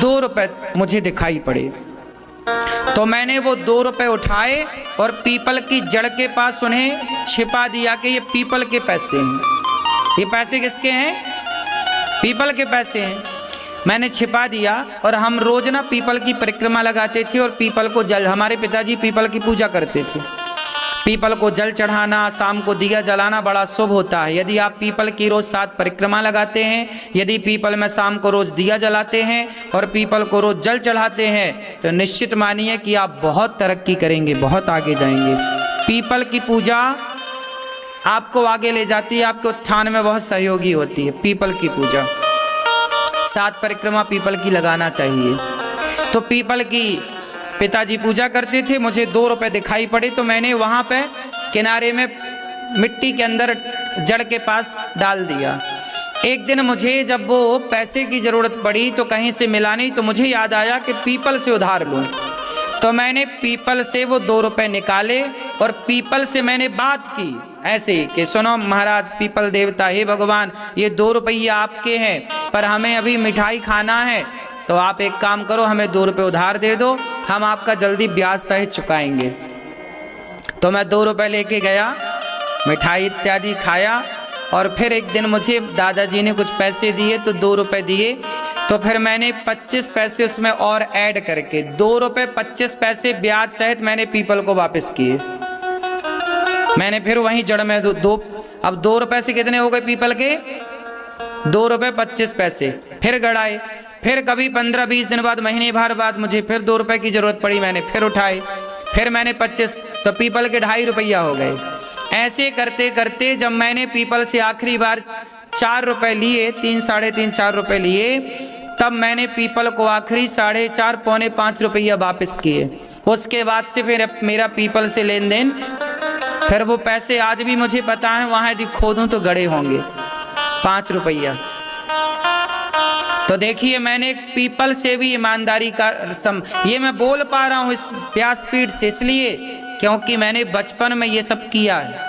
2 रुपए मुझे दिखाई पड़े। तो मैंने वो 2 रुपए उठाए और पीपल की जड़ के पास उन्हें छिपा दिया कि ये पीपल के पैसे हैं। ये पैसे किसके हैं? पीपल के पैसे हैं। मैंने छिपा दिया और हम रोज ना पीपल की परिक्रमा लगाते थे और पीपल को जल, हमारे पिताजी पीपल की पूजा करते थे। पीपल को जल चढ़ाना, शाम को दिया जलाना बड़ा शुभ होता है। यदि आप पीपल की रोज 7 परिक्रमा लगाते हैं, यदि पीपल में शाम को रोज दिया जलाते हैं और पीपल को रोज जल चढ़ाते हैं, तो निश्चित मानिए कि आप बहुत तरक्की करेंगे, बहुत आगे जाएंगे। पीपल की पूजा आपको आगे ले जाती है, आपके उत्थान में बहुत सहयोगी होती है। पीपल की पूजा 7 परिक्रमा पीपल की लगाना चाहिए। तो पीपल की पिताजी पूजा करते थे, मुझे 2 रुपए दिखाई पड़े, तो मैंने वहाँ पे किनारे में मिट्टी के अंदर जड़ के पास डाल दिया। एक दिन मुझे जब वो पैसे की ज़रूरत पड़ी तो कहीं से मिला नहीं, तो मुझे याद आया कि पीपल से उधार लूँ। तो मैंने पीपल से वो 2 रुपए निकाले और पीपल से मैंने बात की ऐसे ही कि सुनो महाराज पीपल देवता, हे भगवान, ये 2 रुपये आपके हैं, पर हमें अभी मिठाई खाना है, तो आप एक काम करो, हमें 2 रुपये उधार दे दो, हम आपका जल्दी ब्याज सहित चुकाएंगे। तो मैं 2 रुपये लेके गया, मिठाई इत्यादि खाया, और फिर एक दिन मुझे दादाजी ने कुछ पैसे दिए, तो 2 रुपये दिए, तो फिर मैंने 25 पैसे उसमें और ऐड करके 2 रुपये 25 पैसे ब्याज सहित मैंने पीपल को वापस किए। मैंने फिर वहीं जड़ में अब 2 रुपए से कितने हो गए पीपल के? 2 रुपए 25 पैसे। फिर गड़ाए, फिर कभी 15-20 दिन बाद, महीने भर बाद मुझे फिर 2 रुपए की जरूरत पड़ी, मैंने फिर उठाए, फिर मैंने 25, तो पीपल के 2.5 रुपया हो गए। ऐसे करते करते जब मैंने पीपल से आखिरी बार 4 रुपए लिए, 3, साढ़े 3, 4 रुपए लिए, तब मैंने पीपल को आखिरी 4.5, पौने 5 रुपया वापस किए। उसके बाद से फिर मेरा पीपल से लेन देन, फिर वो पैसे आज भी मुझे पता है, वहां यदि खोदूं तो गड़े होंगे 5 रुपया। तो देखिए मैंने पीपल से भी ईमानदारी का ये मैं बोल पा रहा हूं इस व्यासपीठ से, इसलिए क्योंकि मैंने बचपन में ये सब किया है।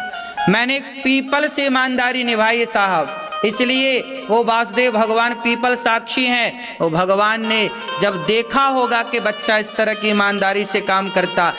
मैंने पीपल से ईमानदारी निभाई साहब, इसलिए वो वासुदेव भगवान पीपल साक्षी हैं। वो भगवान ने जब देखा होगा कि बच्चा इस तरह की ईमानदारी से काम करता,